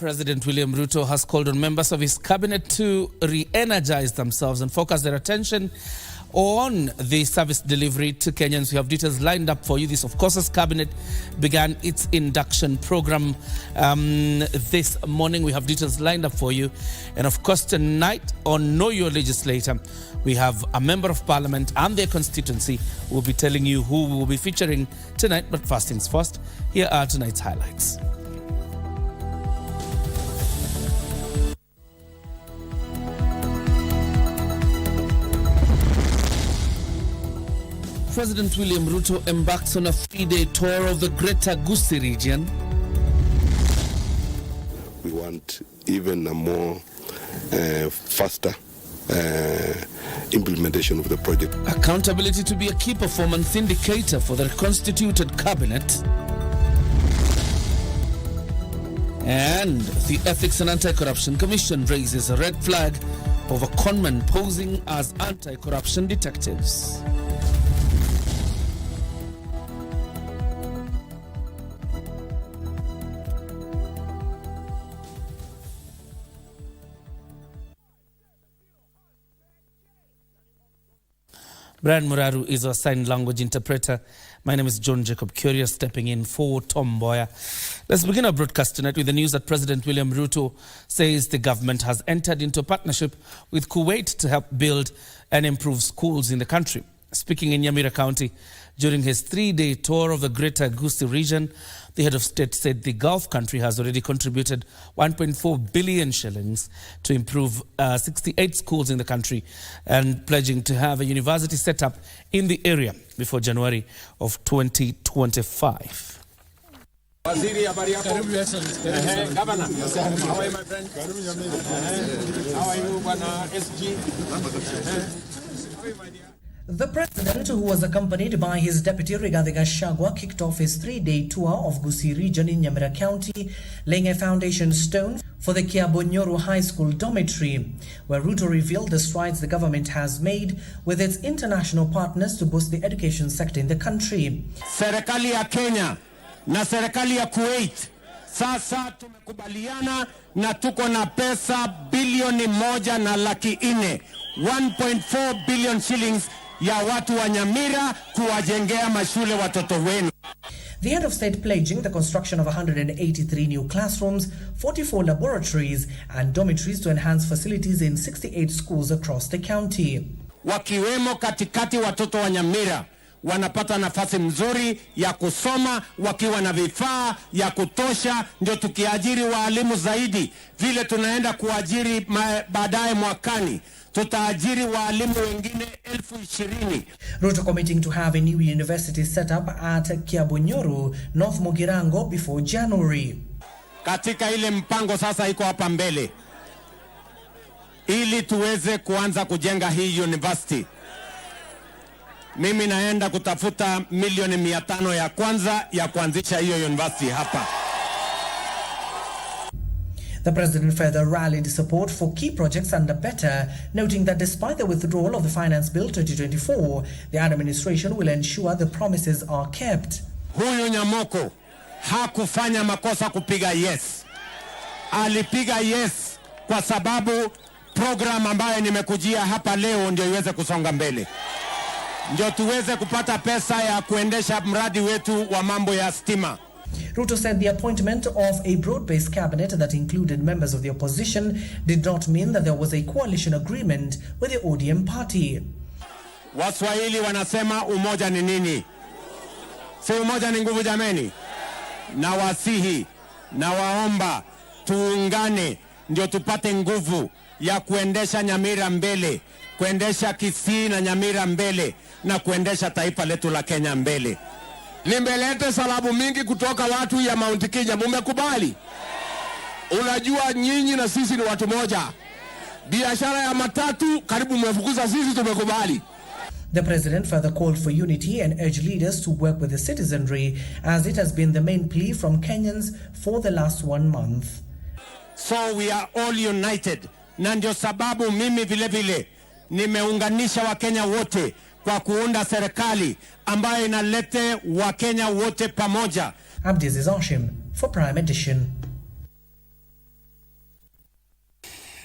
President William Ruto has called on members of his cabinet to re-energize themselves and focus their attention on the service delivery to Kenyans. We have details lined up for you. This, of course, as cabinet began its induction program this morning. We have details lined up for you. And of course, tonight on Know Your Legislator, we have a member of parliament and their constituency who will be telling you who we will be featuring tonight. But first things first, here are tonight's highlights. President William Ruto embarks on a 3-day tour of the greater Gusi region. We want even a more faster implementation of the project. Accountability to be a key performance indicator for the reconstituted cabinet. And the Ethics and Anti-Corruption Commission raises a red flag over conmen posing as anti-corruption detectives. Brian Muraru is our sign language interpreter. My name is John Jacob Kioria, stepping in for Tom Boya. Let's begin our broadcast tonight with the news that President William Ruto says the government has entered into a partnership with Kuwait to help build and improve schools in the country. Speaking in Nyamira County during his 3-day tour of the greater Gusi region, the head of state said the Gulf country has already contributed 1.4 billion shillings to improve 68 schools in the country and pledging to have a university set up in the area before January of 2025. Governor, how are you, my friend? How are you, SG? How are you, my dear? The president, who was accompanied by his deputy Rigathi Gachagua, kicked off his 3-day tour of Gusi region in Nyamira County, laying a foundation stone for the Kiabonyoru High School dormitory, where Ruto revealed the strides the government has made with its international partners to boost the education sector in the country. Serikali ya Kenya na serikali ya Kuwait sasa tumekubaliana na tuko na pesa bilioni 1.4 1.4 billion shillings ya watu wa Nyamira kuwajengea mashule watoto wenu. The head of state pledging the construction of 183 new classrooms, 44 laboratories and dormitories to enhance facilities in 68 schools across the county. Wakiwemo katikati watoto wa Nyamira wanapata nafasi mzuri ya kusoma wakiwa na vifaa ya kutosha, ndio tukiajiri walimu zaidi vile tunaenda kuajiri baadaye mwakani. Tutaajiri walimu wengine 20,000. Ruto committing to have a new university set up at Kiabonyoru, North Mugirango before January. Katika ile mpango sasa iko hapa mbele ili tuweze kuanza kujenga hii university. Mimi naenda kutafuta milioni 500 ya kwanza ya kuanzisha hiyo university hapa. The president further rallied support for key projects under Better, noting that despite the withdrawal of the Finance Bill 2024, the administration will ensure the promises are kept. Huyu Nyamoko hakufanya makosa kupiga yes. Alipiga yes kwa sababu program ambayo nimekujia hapa leo ndio iweze kusonga mbele. Ndio tuweze kupata pesa ya kuendesha mradi wetu wa mambo ya stima. Ruto said the appointment of a broad-based cabinet that included members of the opposition did not mean that there was a coalition agreement with the ODM party. Waswahili wanasema umoja ni nini? Si umoja ni nguvu jameni? Na wasihi, na waomba, tuungane, ndio tupate nguvu ya kuendesha Nyamira mbele, kuendesha Kisii na Nyamira mbele, na kuendesha taifa letu la Kenya mbele. Nimelete salamu mingi kutoka watu ya Mount Kenya, mumekubali? Unajua nyinyi na sisi ni watu moja. Biashara ya matatu karibu mmefukuza, sisi tumekubali. The president further called for unity and urged leaders to work with the citizenry, as it has been the main plea from Kenyans for the last 1 month. So we are all united. Na ndio sababu mimi vile vile nimeunganisha Wakenya wote kwa kuunda serikali ambayo inalete Wakenya wote pamoja. Abdiaziz Hashim for Prime Edition.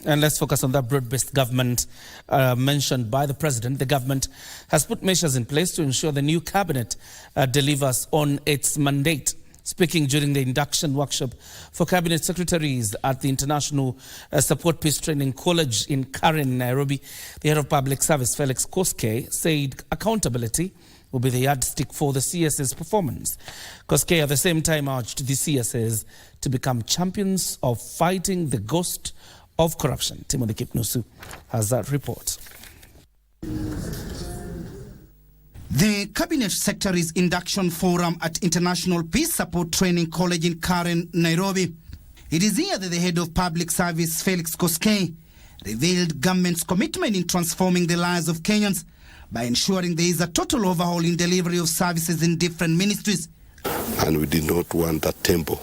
And let's focus on that broad-based government mentioned by the president. The government has put measures in place to ensure the new cabinet delivers on its mandate. Speaking during the induction workshop for cabinet secretaries at the International Support Peace Training College in Karen, Nairobi, the head of public service, Felix Koskei, said accountability will be the yardstick for the CS's performance. Koskei at the same time urged the CSs to become champions of fighting the ghost of corruption. Timothy Kipnusu has that report. The Cabinet Secretaries Induction Forum at International Peace Support Training College in Karen, Nairobi. It is here that the head of public service, Felix Koskei, revealed government's commitment in transforming the lives of Kenyans by ensuring there is a total overhaul in delivery of services in different ministries. And we did not want that tempo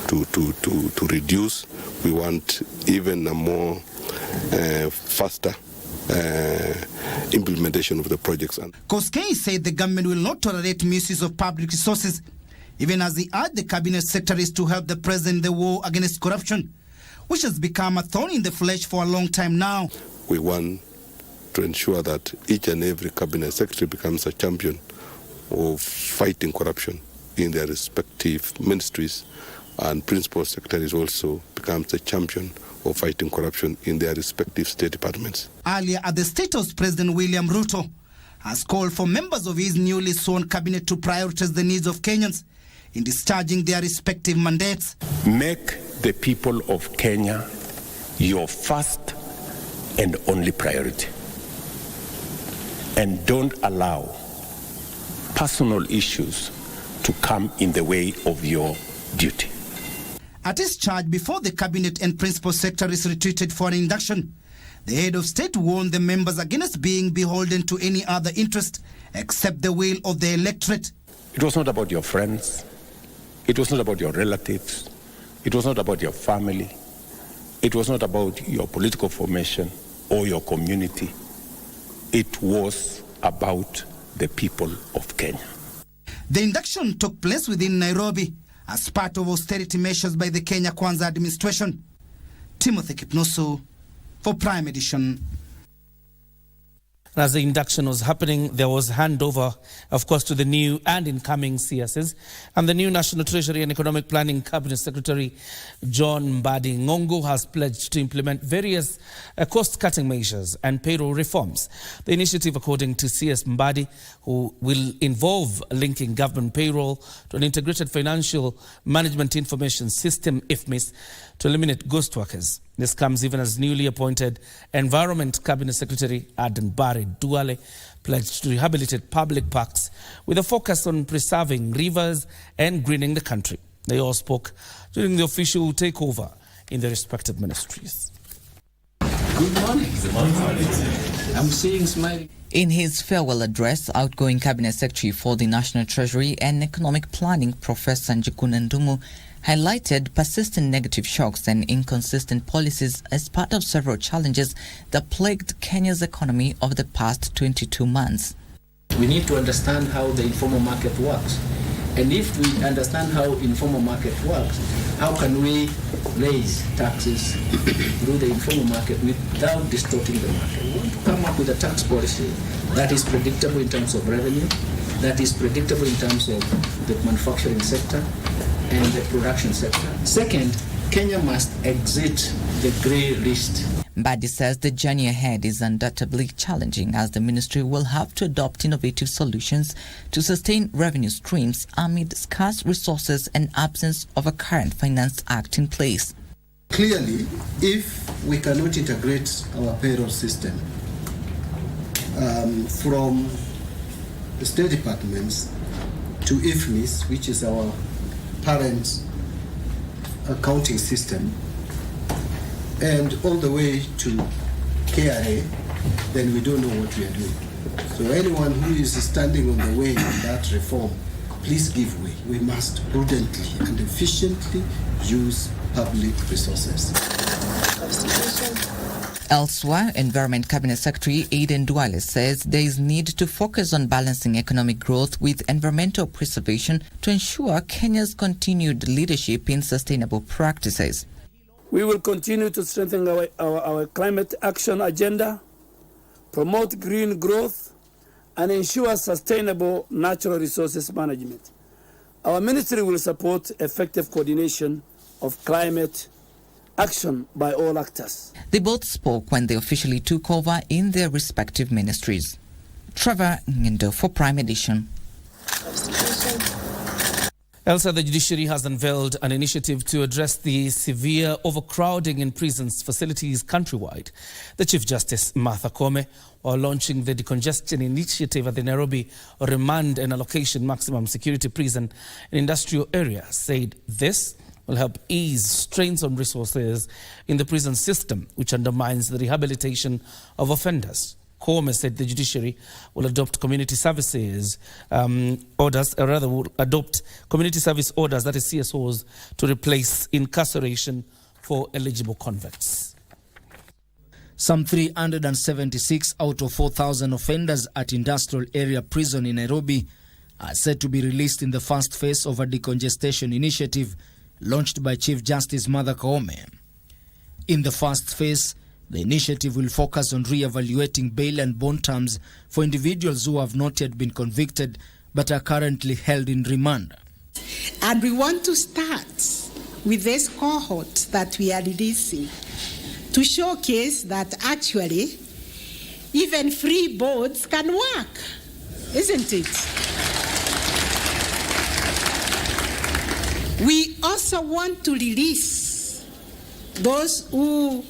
to reduce. We want even a more faster implementation of the projects. Koskei said the government will not tolerate misuse of public resources, even as he urged the cabinet secretaries to help the president in the war against corruption, which has become a thorn in the flesh for a long time now. We want to ensure that each and every cabinet secretary becomes a champion of fighting corruption in their respective ministries, and principal secretaries also becomes a champion of fighting corruption in their respective state departments. Earlier at the State House, President William Ruto has called for members of his newly sworn cabinet to prioritize the needs of Kenyans in discharging their respective mandates. Make the people of Kenya your first and only priority. And don't allow personal issues to come in the way of your duty. At his charge before the cabinet and principal secretaries retreated for an induction, the head of state warned the members against being beholden to any other interest except the will of the electorate. It was not about your friends. It was not about your relatives. It was not about your family. It was not about your political formation or your community. It was about the people of Kenya. The induction took place within Nairobi as part of austerity measures by the Kenya Kwanza administration. Timothy Kipnusu for Prime Edition. As the induction was happening, there was handover, of course, to the new and incoming CSs. And the new National Treasury and Economic Planning Cabinet Secretary, John Mbadi Ngongo, has pledged to implement various cost-cutting measures and payroll reforms. The initiative, according to CS Mbadi, who will involve linking government payroll to an integrated financial management information system, IFMIS, to eliminate ghost workers. This comes even as newly appointed Environment Cabinet Secretary Aden Barry Duale pledged to rehabilitate public parks with a focus on preserving rivers and greening the country. They all spoke during the official takeover in their respective ministries. Good morning. I'm seeing smiling. In his farewell address, outgoing Cabinet Secretary for the National Treasury and Economic Planning, Professor Njikunan highlighted persistent negative shocks and inconsistent policies as part of several challenges that plagued Kenya's economy over the past 22 months. We need to understand how the informal market works. And if we understand how informal market works, how can we raise taxes through the informal market without distorting the market? We want to come up with a tax policy that is predictable in terms of revenue, that is predictable in terms of the manufacturing sector and the production sector. Second, Kenya must exit the grey list. Mbadi says the journey ahead is undoubtedly challenging as the ministry will have to adopt innovative solutions to sustain revenue streams amid scarce resources and absence of a current Finance Act in place. Clearly, if we cannot integrate our payroll system from the state departments to IFMIS, which is our parent accounting system, and all the way to KRA, then we don't know what we are doing. So anyone who is standing on the way in that reform, please give way. We must prudently and efficiently use public resources. Elsewhere, Environment Cabinet Secretary Aden Duale says there is need to focus on balancing economic growth with environmental preservation to ensure Kenya's continued leadership in sustainable practices. We will continue to strengthen our climate action agenda, promote green growth, and ensure sustainable natural resources management. Our ministry will support effective coordination of climate action by all actors. They both spoke when they officially took over in their respective ministries. Trevor Ngindo for Prime Edition. Elsewhere, the judiciary has unveiled an initiative to address the severe overcrowding in prisons facilities countrywide. The Chief Justice, Martha Koome, while launching the decongestion initiative at the Nairobi Remand and Allocation Maximum Security Prison and Industrial Area, said this will help ease strains on resources in the prison system, which undermines the rehabilitation of offenders. Koome said the judiciary will adopt community services orders, or rather will adopt community service orders, that is CSOs, to replace incarceration for eligible convicts. Some 376 out of 4,000 offenders at Industrial Area Prison in Nairobi are set to be released in the first phase of a decongestion initiative launched by Chief Justice Martha Koome. In the first phase, the initiative will focus on re-evaluating bail and bond terms for individuals who have not yet been convicted but are currently held in remand. And we want to start with this cohort that we are releasing to showcase that actually even free boards can work, isn't it? We also want to release those who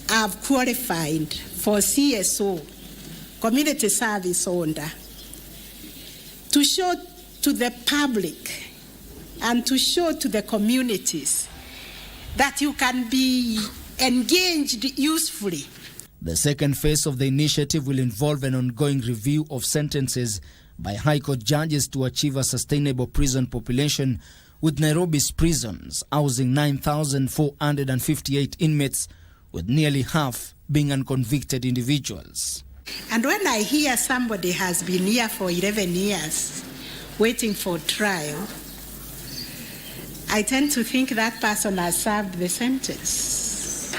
have qualified for CSO, community service order, to show to the public and to show to the communities that you can be engaged usefully. The second phase of the initiative will involve an ongoing review of sentences by High Court judges to achieve a sustainable prison population, with Nairobi's prisons housing 9,458 inmates, with nearly half being unconvicted individuals. And when I hear somebody has been here for 11 years waiting for trial, I tend to think that person has served the sentence.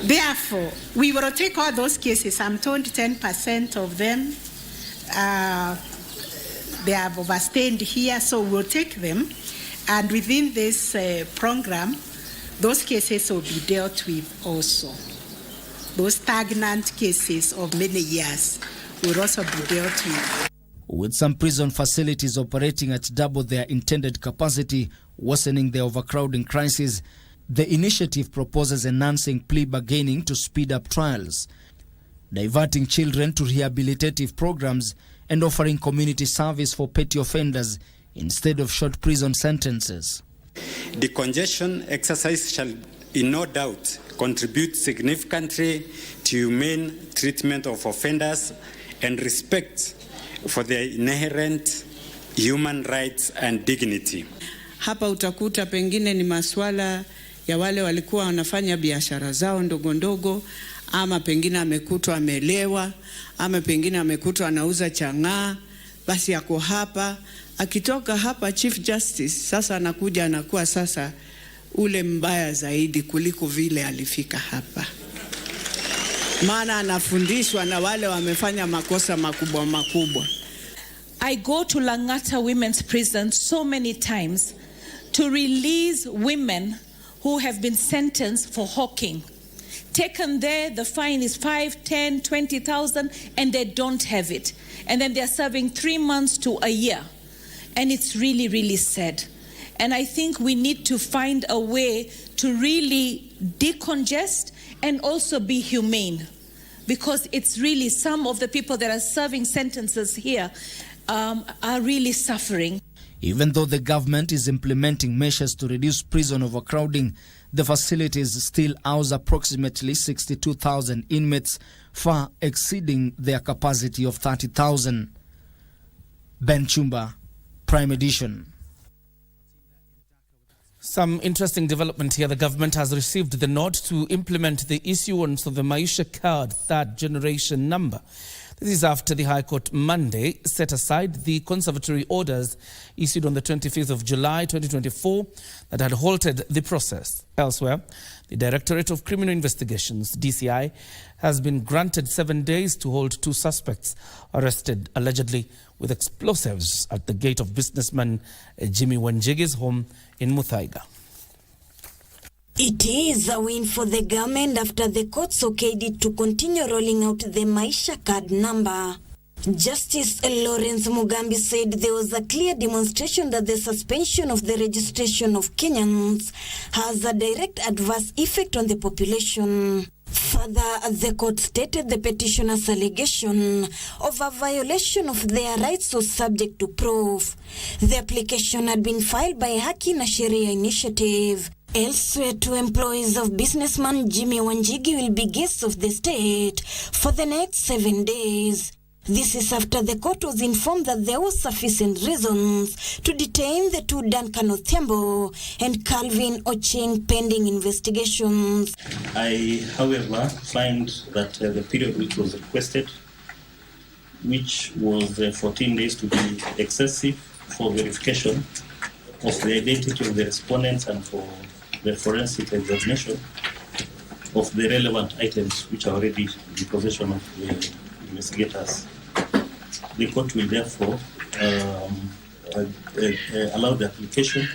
Therefore, we will take all those cases. I'm told 10% of them, they have overstayed here, so we'll take them. And within this program, those cases will be dealt with also. Those stagnant cases of many years will also be dealt with. With some prison facilities operating at double their intended capacity, worsening the overcrowding crisis, the initiative proposes enhancing plea bargaining to speed up trials, diverting children to rehabilitative programs, and offering community service for petty offenders instead of short prison sentences. Decongestion exercise shall in no doubt contribute significantly to humane treatment of offenders and respect for their inherent human rights and dignity. Hapa utakuta pengine ni maswala ya wale walikuwa wanafanya biashara zao ndogo ndogo, ama pengine amekutwa amelewa, ama pengine amekutwa anauza chang'aa, basi yako hapa. Akitoka hapa Chief Justice sasa anakuja anakuwa sasa ule mbaya zaidi kuliko vile alifika hapa. Maana anafundishwa na wale wamefanya makosa makubwa makubwa. I go to Langata Women's Prison so many times to release women who have been sentenced for hawking. Taken there, the fine is 5, 10, 20,000, and they don't have it. And then they're serving 3 months to a year. And it's really, really sad. And I think we need to find a way to really decongest and also be humane. Because it's really some of the people that are serving sentences here are really suffering. Even though the government is implementing measures to reduce prison overcrowding, the facilities still house approximately 62,000 inmates, far exceeding their capacity of 30,000. Ben Chumba, Prime Edition. Some interesting development here. The government has received the nod to implement the issuance of the Maisha Card third generation number. This is after the High Court Monday set aside the conservatory orders issued on the 25th of July 2024 that had halted the process. Elsewhere, the Directorate of Criminal Investigations, DCI, has been granted 7 days to hold 2 suspects arrested allegedly with explosives at the gate of businessman Jimmy Wanjigi's home in Muthaiga. It is a win for the government after the courts okayed it to continue rolling out the Maisha card number. Justice Lawrence Mugambi said there was a clear demonstration that the suspension of the registration of Kenyans has a direct adverse effect on the population. Further, the court stated the petitioner's allegation of a violation of their rights was subject to proof. The application had been filed by Haki na Sheria Initiative. Elsewhere, 2 employees of businessman Jimmy Wanjigi will be guests of the state for the next 7 days. This is after the court was informed that there was sufficient reasons to detain the 2 Duncan Othiambo and Calvin Ocheng pending investigations. I, however, find that the period which was requested, which was 14 days, to be excessive for verification of the identity of the respondents and for the forensic examination of the relevant items which are already in the possession of the investigators. The court will therefore allow the application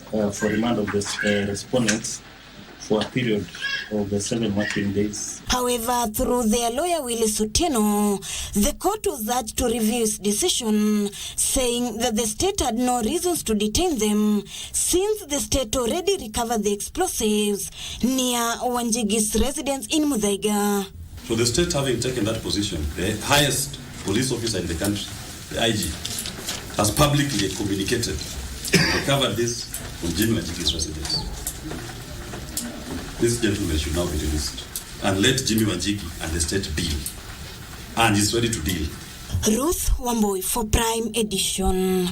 for remand of the respondents for a period of 7 working days. However, through their lawyer Willis Otieno, the court was urged to review its decision, saying that the state had no reasons to detain them since the state already recovered the explosives near Wanjigi's residence in Muthaiga. So the state, having taken that position, the highest police officer in the country, the IG, has publicly communicated and recovered this from Jimmy Wanjigi's residence. This gentleman should now be released and let Jimmy Wanjigi and the state deal. And he's ready to deal. Ruth Wamboi for Prime Edition.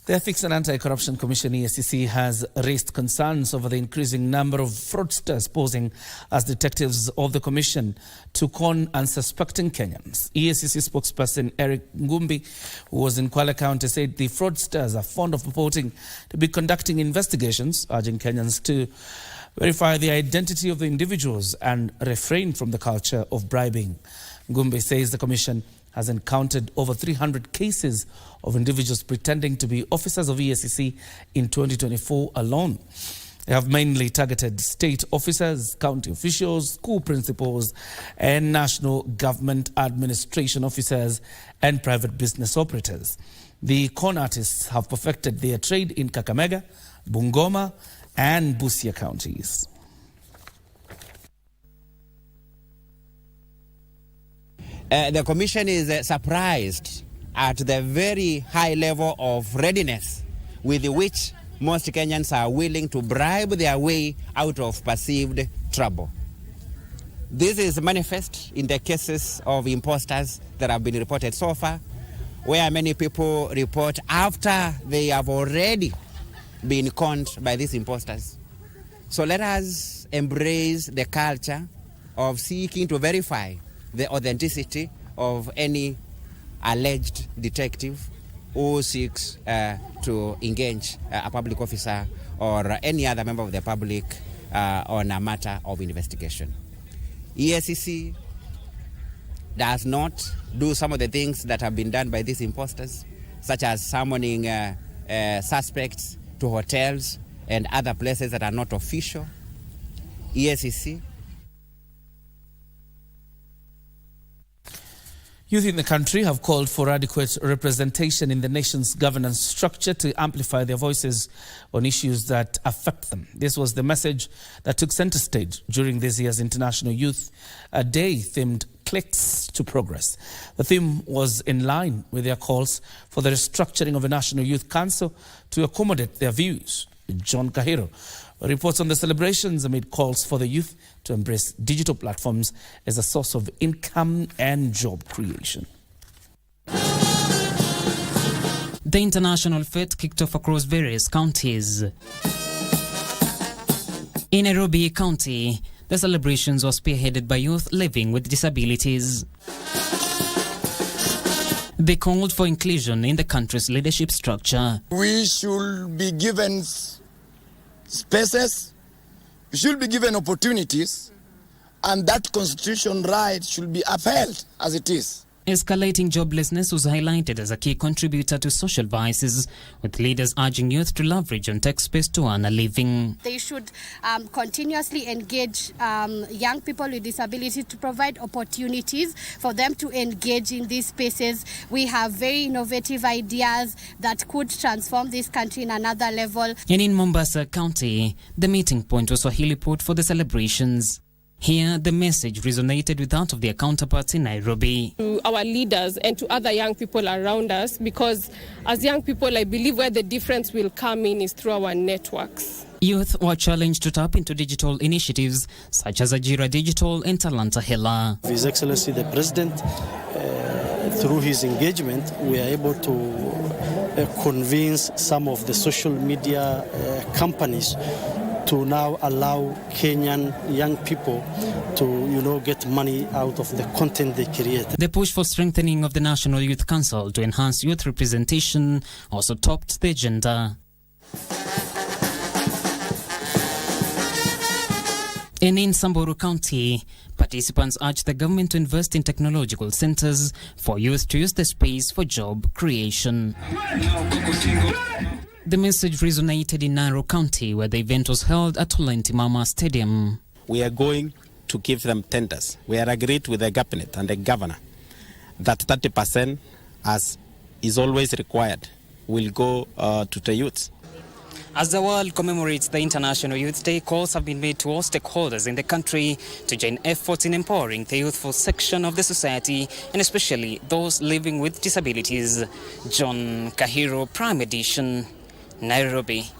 The Ethics and Anti-Corruption Commission, EACC, has raised concerns over the increasing number of fraudsters posing as detectives of the commission to con unsuspecting Kenyans. EACC spokesperson Eric Ngumbi, who was in Kwale County, said the fraudsters are fond of purporting to be conducting investigations, urging Kenyans to verify the identity of the individuals and refrain from the culture of bribing. Ngumbi says the commission has encountered over 300 cases of individuals pretending to be officers of EACC in 2024 alone. They have mainly targeted state officers, county officials, school principals, and national government administration officers and private business operators. The con artists have perfected their trade in Kakamega, Bungoma, and Busia counties. The Commission is surprised at the very high level of readiness with which most Kenyans are willing to bribe their way out of perceived trouble. This is manifest in the cases of imposters that have been reported so far, where many people report after they have already been conned by these imposters. So let us embrace the culture of seeking to verify the authenticity of any alleged detective who seeks to engage a public officer or any other member of the public on a matter of investigation. EACC does not do some of the things that have been done by these imposters, such as summoning suspects to hotels and other places that are not official. EACC. Youth in the country have called for adequate representation in the nation's governance structure to amplify their voices on issues that affect them. This was the message that took center stage during this year's International Youth Day themed Clicks to Progress. The theme was in line with their calls for the restructuring of a National Youth Council to accommodate their views. John Kahiro reports on the celebrations amid calls for the youth to embrace digital platforms as a source of income and job creation. The International Fete kicked off across various counties. In Nairobi County, The celebrations were spearheaded by youth living with disabilities. They called for inclusion in the country's leadership structure. We should be given spaces, we should be given opportunities, and that constitutional right should be upheld as it is. Escalating joblessness was highlighted as a key contributor to social vices, with leaders urging youth to leverage on tech space to earn a living. They should continuously engage young people with disabilities to provide opportunities for them to engage in these spaces. We have very innovative ideas that could transform this country in another level. And in Mombasa County, the meeting point was Swahili Port for the celebrations. Here, the message resonated with that of their counterparts in Nairobi. To our leaders and to other young people around us, because as young people, I believe where the difference will come in is through our networks. Youth were challenged to tap into digital initiatives such as Ajira Digital and Talanta Hela. His Excellency the President, through his engagement, we are able to convince some of the social media companies to now allow Kenyan young people to, get money out of the content they create. The push for strengthening of the National Youth Council to enhance youth representation also topped the agenda. And in Samburu County, participants urged the government to invest in technological centers for youth to use the space for job creation. The message resonated in Naro County, where the event was held at Olentimama Stadium. We are going to give them tenders. We are agreed with the cabinet and the governor that 30%, as is always required, will go to the youths. As the world commemorates the International Youth Day, calls have been made to all stakeholders in the country to join efforts in empowering the youthful section of the society, and especially those living with disabilities. John Kahiro, Prime Edition, Nairobi.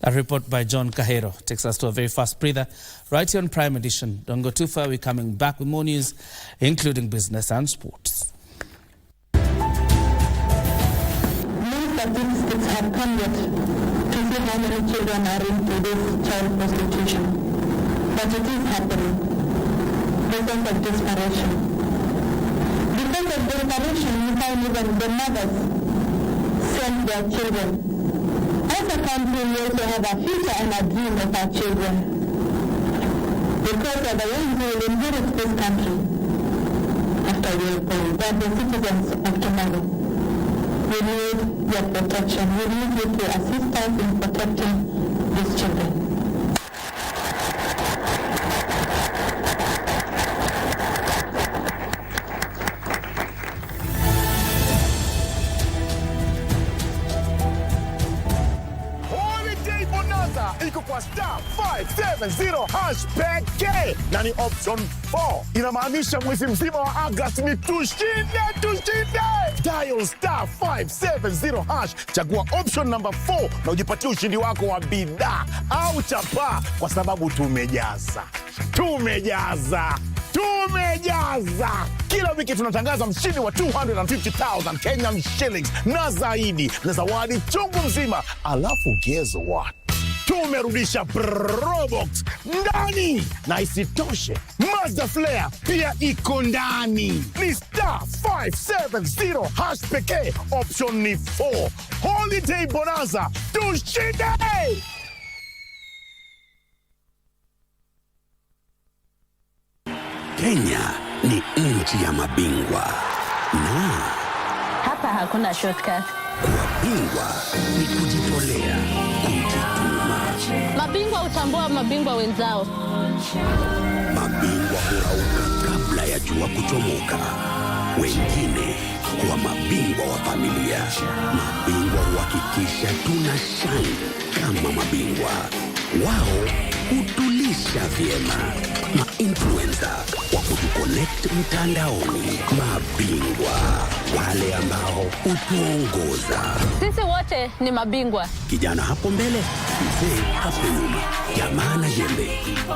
A report by John Kahiro takes us to a very fast breather right here on Prime Edition. Don't go too far, we're coming back with more news, including business and sports. Statistics have come yet to see how many children are into this child prostitution. But it is happening because of desperation. Because of desperation, you find even the mothers send their children. As a country, we also have a future and a dream of our children. Because of the ones who will inherit this country after we are born, they are the citizens of tomorrow. We need your protection. We need you to assist us in protecting these children. Holiday Bonanza iko kwa star 570 hash pekee na ni option 4. Inamaanisha mwezi mzima wa Agosti ni tushinde. Dial star 570 hash, chagua option number 4 na ujipatie ushindi wako wa bidhaa au chapa, kwa sababu tumejaza. Kila wiki tunatangaza mshindi wa 250,000 Kenyan shillings na zaidi, na zawadi chungu mzima. Alafu guess what? Tumerudisha Probox ndani, na isitoshe Mazda Flare pia iko ndani. Ni star 570 hash pekee, option ni 4. Holiday Bonanza, tushinde! Kenya ni nchi ya mabingwa, na Hapa hakuna shortcut. kuwa bingwa ni kujitolea, kujituma. Mabingwa hutambua mabingwa wenzao. Mabingwa hurauka kabla ya jua kuchomoka. Wengine kuwa mabingwa wa familia. Mabingwa huhakikisha tuna shine kama mabingwa. Wao hutulisha vyema. Ma-influencer wa kutuconnect mtandaoni. Mabingwa, wale ambao hutuongoza. Sisi wote ni mabingwa. Kijana hapo mbele, mzee hapo nyuma. Jamaa na jembe.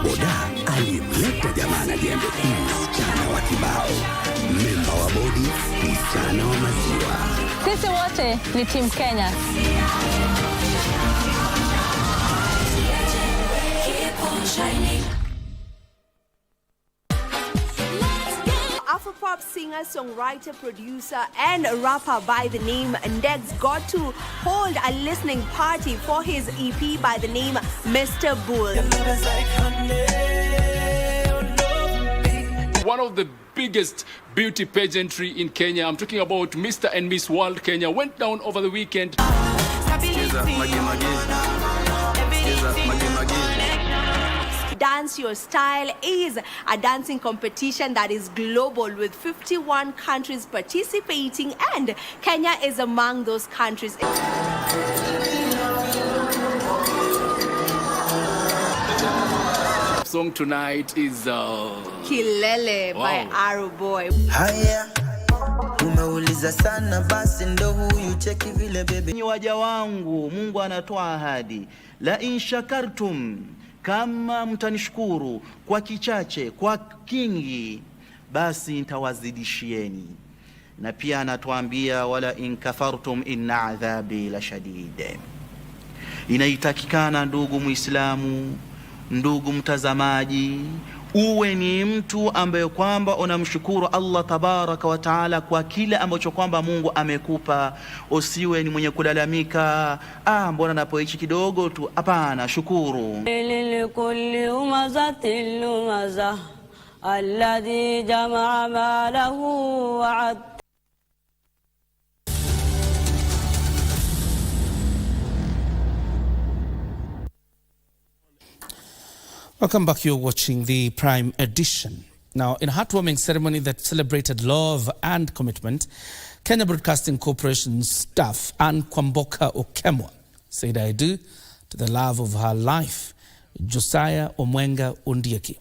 Boda aliyemleta jamaa na jembe. Msichana wa kibao. Memba wa bodi, msichana wa maziwa. Sisi wote ni Team Kenya. Hip-hop singer, songwriter, producer, and rapper by the name Ndex got to hold a listening party for his EP by the name Mr. Bull. One of the biggest beauty pageantry in Kenya, I'm talking about Mr. and Miss World Kenya, went down over the weekend. Dance Your Style is a dancing competition that is global with 51 countries participating, and Kenya is among those countries. Song tonight is Kilele by Arrow Boy. Ni waja wangu, Mungu anatoa ahadi. La in shakartum, kama mtanishukuru kwa kichache, kwa kingi, basi nitawazidishieni. Na pia anatuambia wala in kafartum inna adhabi la shadid. Inaitakikana ndugu Muislamu, ndugu mtazamaji, uwe ni mtu ambaye kwamba unamshukuru Allah tabaraka wa taala kwa kile ambacho kwamba Mungu amekupa. Usiwe ni mwenye kulalamika, mbona napoishi kidogo tu. Hapana, shukuru. alladhi jamaa malahu wa Welcome back. You're watching the Prime Edition. Now, in a heartwarming ceremony that celebrated love and commitment, Kenya Broadcasting Corporation staff Anne Kwamboka Okemwa said I do to the love of her life, Josiah Omwenga Ondieki.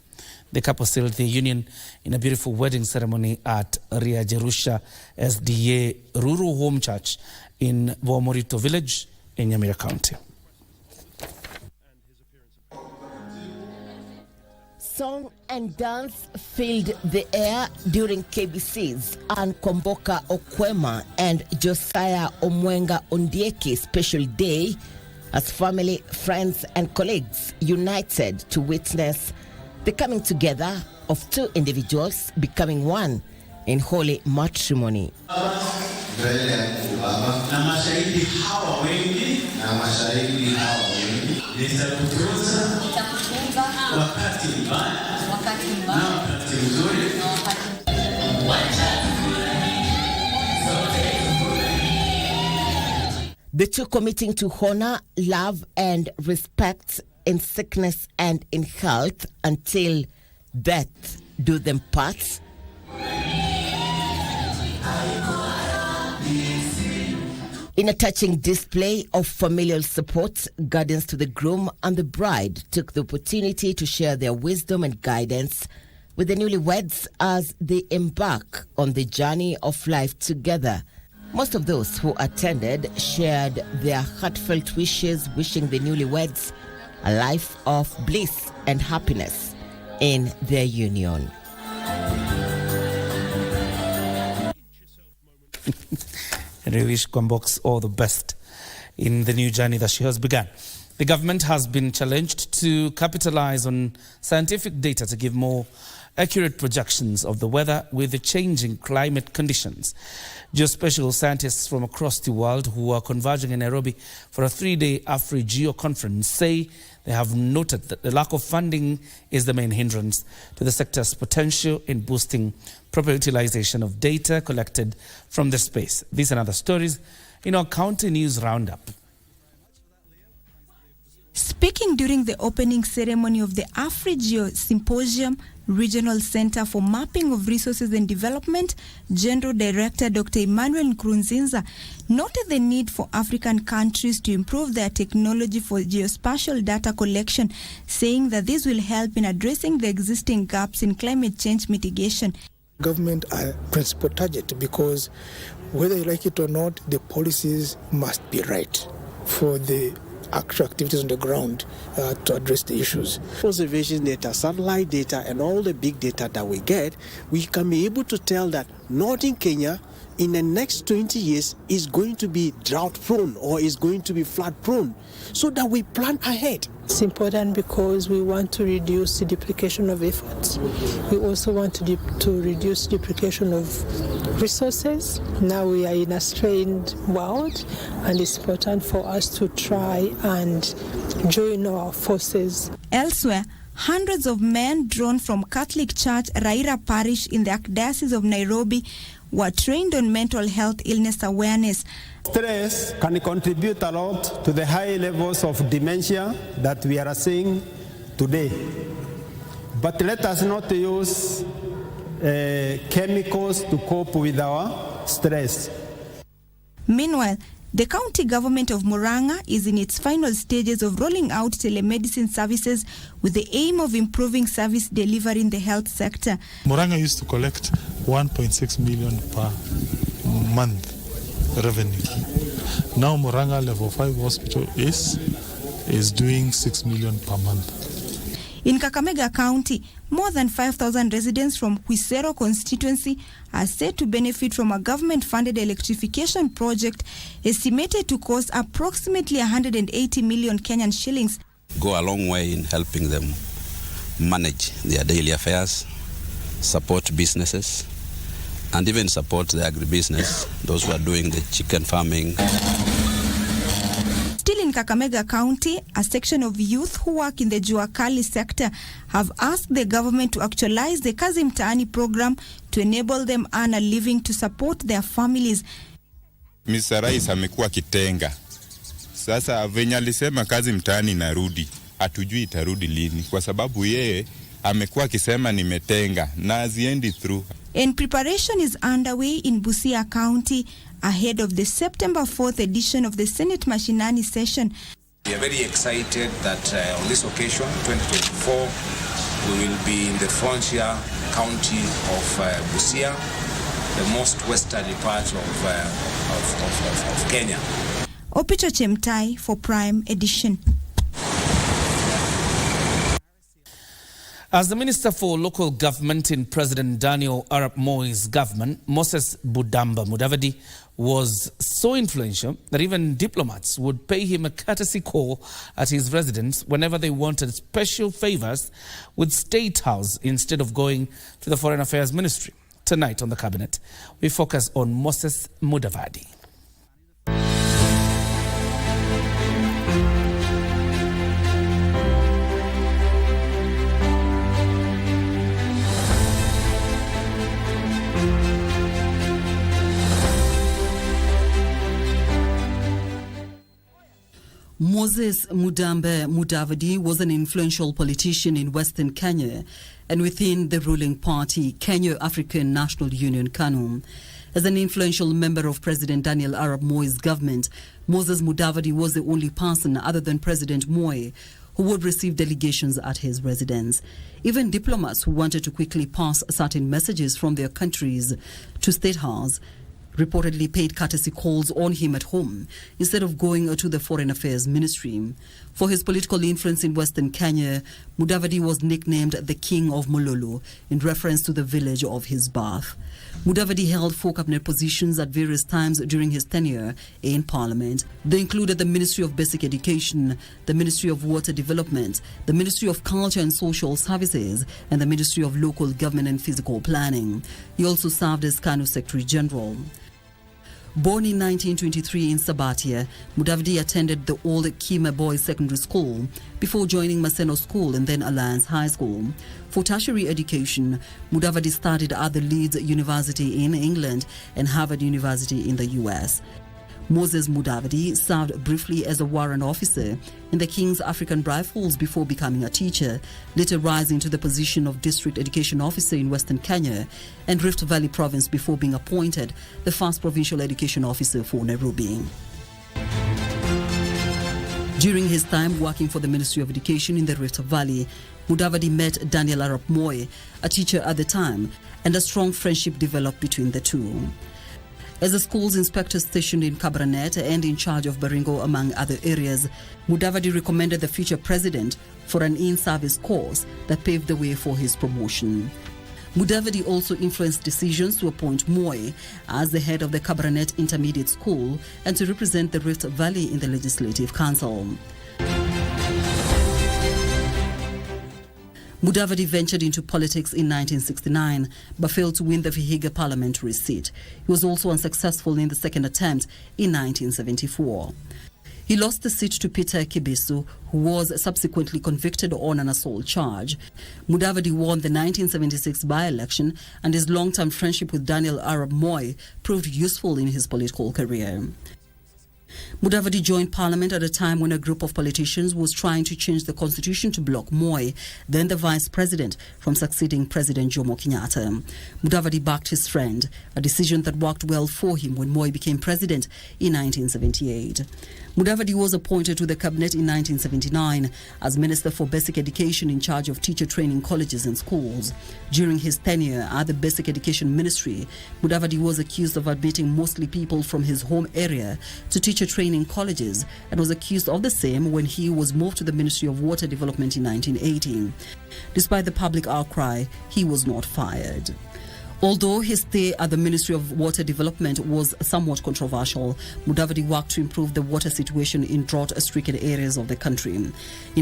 The couple sealed their union in a beautiful wedding ceremony at Ria Jerusha SDA Rural Home Church in Wamorito Village in Nyamira County. Song and dance filled the air during KBC's Anne Kwamboka Okwema and Josiah Omwenga Ondieki special day as family, friends and colleagues united to witness the coming together of two individuals becoming one in holy matrimony. The two committing to honor, love and respect in sickness and in health until death do them part. In a touching display of familial support, guardians to the groom and the bride took the opportunity to share their wisdom and guidance with the newlyweds as they embark on the journey of life together. Most of those who attended shared their heartfelt wishes, wishing the newlyweds a life of bliss and happiness in their union. And we wish Kwambox all the best in the new journey that she has begun. The government has been challenged to capitalize on scientific data to give more accurate projections of the weather with the changing climate conditions. Geospatial scientists from across the world who are converging in Nairobi for a 3-day Afri-Geo conference say they have noted that the lack of funding is the main hindrance to the sector's potential in boosting proper utilization of data collected from the space. These and other stories in our County News Roundup. Speaking during the opening ceremony of the Afri-Geo Symposium Regional Center for Mapping of Resources and Development, General Director Dr. Emmanuel Nkurunziza noted the need for African countries to improve their technology for geospatial data collection, saying that this will help in addressing the existing gaps in climate change mitigation. Government are principal target because whether you like it or not, the policies must be right for the actual activities on the ground to address the issues. Conservation data, satellite data, and all the big data that we get, we can be able to tell that northern Kenya in the next 20 years is going to be drought prone or is going to be flood prone, so that we plan ahead. It's important because we want to reduce the duplication of efforts. We also want to reduce duplication of resources. Now we are in a strained world, and it's important for us to try and join our forces. Elsewhere, hundreds of men drawn from Catholic Church Raira Parish in the Archdiocese of Nairobi were trained on mental health illness awareness. Stress can contribute a lot to the high levels of dementia that we are seeing today. But let us not use chemicals to cope with our stress. Meanwhile, the county government of Murang'a is in its final stages of rolling out telemedicine services with the aim of improving service delivery in the health sector. Murang'a used to collect 1.6 million per month revenue. Now Murang'a Level 5 Hospital is doing 6 million per month. In Kakamega County, more than 5,000 residents from Quisero constituency are said to benefit from a government-funded electrification project estimated to cost approximately 180 million Kenyan shillings. Go a long way in helping them manage their daily affairs, support businesses, and even support the agribusiness, those who are doing the chicken farming. Still in Kakamega County, a section of youth who work in the Juakali sector have asked the government to actualize the Kazi Mtaani program to enable them earn a living to support their families. Mr. Rais amekuwa kitenga. Sasa venye alisema kazi mtaani inarudi, hatujui itarudi lini kwa sababu yeye amekuwa akisema nimetenga na haziendi through. And preparation is underway in Busia County ahead of the September 4th edition of the Senate Mashinani session. We are very excited that on this occasion, 2024, we will be in the frontier county of Busia, the most westerly part of Kenya. Opicho Chemtai for Prime Edition. As the Minister for Local Government in President Daniel Arap Moi's government, Moses Mudavadi was so influential that even diplomats would pay him a courtesy call at his residence whenever they wanted special favors with State House instead of going to the Foreign Affairs Ministry. Tonight on the Cabinet, we focus on Moses Mudavadi. Moses Mudavadi was an influential politician in Western Kenya and within the ruling party, Kenya African National Union KANU. As an influential member of President Daniel Arap Moi's government, Moses Mudavadi was the only person other than President Moi who would receive delegations at his residence. Even diplomats who wanted to quickly pass certain messages from their countries to State House reportedly paid courtesy calls on him at home instead of going to the Foreign Affairs Ministry. For his political influence in Western Kenya, Mudavadi was nicknamed the King of Mololo in reference to the village of his birth. Mudavadi held 4 cabinet positions at various times during his tenure in Parliament. They included the Ministry of Basic Education, the Ministry of Water Development, the Ministry of Culture and Social Services, and the Ministry of Local Government and Physical Planning. He also served as KANU Secretary General. Born in 1923 in Sabatia, Mudavadi attended the old Kima Boys Secondary School before joining Maseno School and then Alliance High School. For tertiary education, Mudavadi studied at the Leeds University in England and Harvard University in the US. Moses Mudavadi served briefly as a warrant officer in the King's African Rifles before becoming a teacher, later rising to the position of District Education Officer in Western Kenya and Rift Valley Province before being appointed the first Provincial Education Officer for Nairobi. During his time working for the Ministry of Education in the Rift Valley, Mudavadi met Daniel Arap Moi, a teacher at the time, and a strong friendship developed between the two. As the school's inspector stationed in Kabranet and in charge of Baringo, among other areas, Mudavadi recommended the future president for an in-service course that paved the way for his promotion. Mudavadi also influenced decisions to appoint Moi as the head of the Kabarnet Intermediate School and to represent the Rift Valley in the Legislative Council. Mudavadi ventured into politics in 1969 but failed to win the Vihiga parliamentary seat. He was also unsuccessful in the second attempt in 1974. He lost the seat to Peter Kibisu, who was subsequently convicted on an assault charge. Mudavadi won the 1976 by-election, and his long-term friendship with Daniel Arap Moi proved useful in his political career. Mudavadi joined parliament at a time when a group of politicians was trying to change the constitution to block Moi, then the vice president, from succeeding President Jomo Kenyatta. Mudavadi backed his friend, a decision that worked well for him when Moi became president in 1978. Mudavadi was appointed to the cabinet in 1979 as Minister for Basic Education in charge of teacher training colleges and schools. During his tenure at the Basic Education Ministry, Mudavadi was accused of admitting mostly people from his home area to teacher training colleges and was accused of the same when he was moved to the Ministry of Water Development in 1980. Despite the public outcry, he was not fired. Although his stay at the Ministry of Water Development was somewhat controversial, Mudavadi worked to improve the water situation in drought-stricken areas of the country. In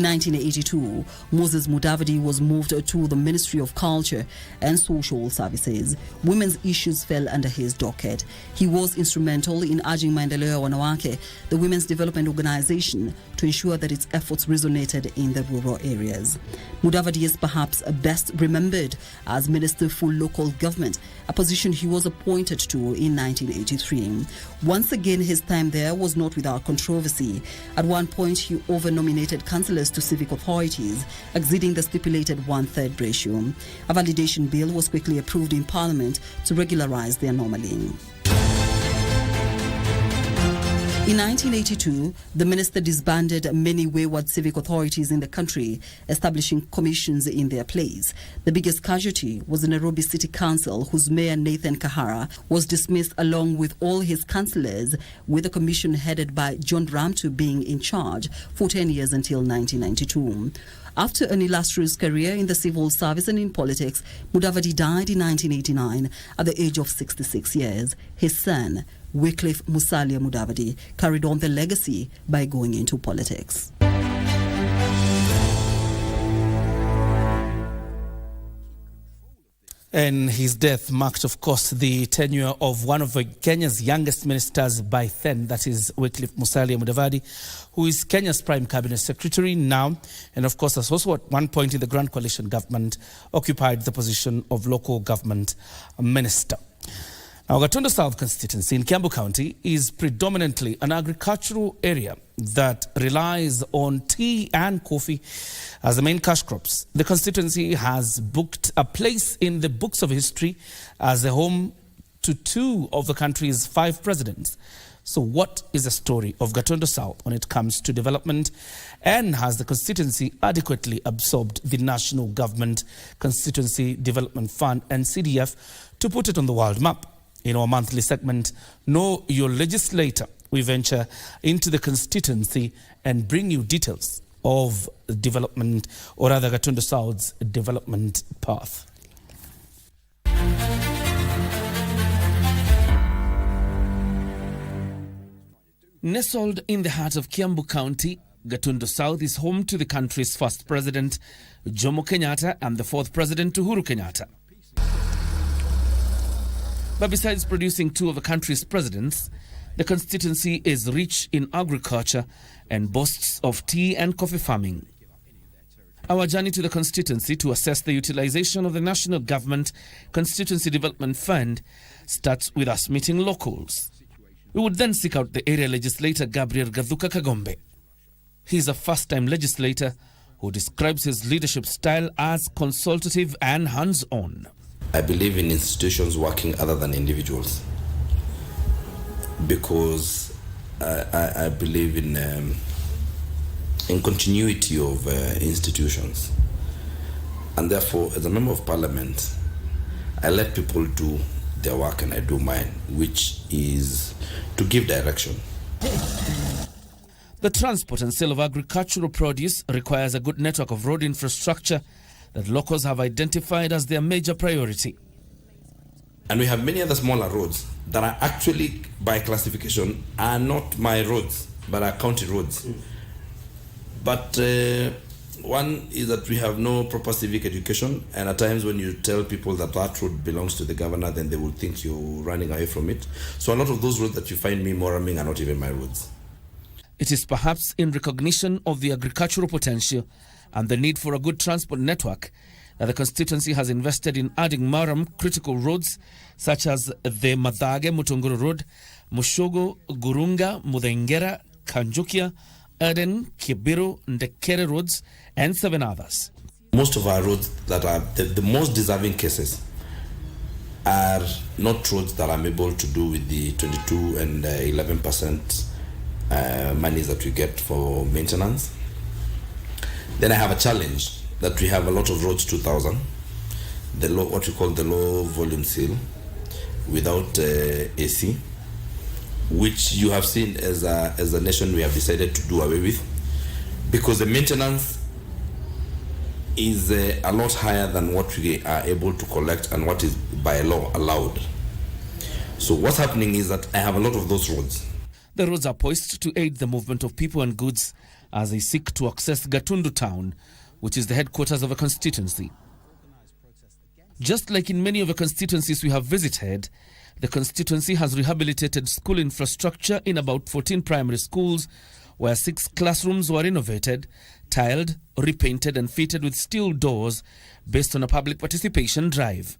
1982, Moses Mudavadi was moved to the Ministry of Culture and Social Services. Women's issues fell under his docket. He was instrumental in urging Maendeleo ya Wanawake, the women's development organization, to ensure that its efforts resonated in the rural areas. Mudavadi is perhaps best remembered as Minister for Local Government, a position he was appointed to in 1983. Once again, his time there was not without controversy. At one point, he over-nominated councillors to civic authorities, exceeding the stipulated 1/3 ratio. A validation bill was quickly approved in Parliament to regularize the anomaly. In 1982, the minister disbanded many wayward civic authorities in the country, establishing commissions in their place. The biggest casualty was the Nairobi City Council, whose mayor Nathan Kahara was dismissed along with all his councillors, with the commission headed by John Ramtu being in charge for 10 years until 1992. After an illustrious career in the civil service and in politics, Mudavadi died in 1989 at the age of 66 years. His son, Wycliffe Musalia Mudavadi, carried on the legacy by going into politics. And his death marked, of course, the tenure of one of Kenya's youngest ministers by then, that is Wycliffe Musalia Mudavadi, who is Kenya's Prime Cabinet Secretary now, and of course has also at one point in the Grand Coalition government occupied the position of Local Government Minister. Now, Gatundu South constituency in Kiambu County is predominantly an agricultural area that relies on tea and coffee as the main cash crops. The constituency has booked a place in the books of history as a home to two of the country's 5 presidents. So what is the story of Gatundu South when it comes to development, and has the constituency adequately absorbed the National Government Constituency Development Fund and CDF to put it on the world map? In our monthly segment, Know Your Legislator, we venture into the constituency and bring you details of development, or rather Gatundu South's development path. Nestled in the heart of Kiambu County, Gatundu South is home to the country's first president, Jomo Kenyatta, and the 4th president, Uhuru Kenyatta. But besides producing 2 of the country's presidents, the constituency is rich in agriculture and boasts of tea and coffee farming. Our journey to the constituency to assess the utilization of the National Government Constituency Development Fund starts with us meeting locals. We would then seek out the area legislator Gabriel Gadhuka Kagombe. He is a first-time legislator who describes his leadership style as consultative and hands-on. I believe in institutions working other than individuals, because I believe in continuity of institutions, and therefore, as a member of parliament, I let people do their work and I do mine, which is to give direction. The transport and sale of agricultural produce requires a good network of road infrastructure that locals have identified as their major priority. And we have many other smaller roads that are actually, by classification, are not my roads, but are county roads. But one is that we have no proper civic education, and at times when you tell people that that road belongs to the governor, then they will think you're running away from it. So a lot of those roads that you find me moraming are not even my roads. It is perhaps in recognition of the agricultural potential and the need for a good transport network that the constituency has invested in adding Maram critical roads such as the Madage Mutunguru Road, Mushogo, Gurunga, Mudengera, Kanjukia, Eden, Kibiru, Ndekere roads, and 7 others. Most of our roads that are the most deserving cases are not roads that I'm able to do with the 22 and 11% monies that we get for maintenance. Then I have a challenge that we have a lot of roads 2000, the low, what we call the low volume seal, without AC, which you have seen as a nation we have decided to do away with, because the maintenance is a lot higher than what we are able to collect and what is by law allowed. So what's happening is that I have a lot of those roads. The roads are poised to aid the movement of people and goods as they seek to access Gatundu town, which is the headquarters of a constituency. Just like in many of the constituencies we have visited, the constituency has rehabilitated school infrastructure in about 14 primary schools, where 6 classrooms were renovated, tiled, repainted and fitted with steel doors based on a public participation drive.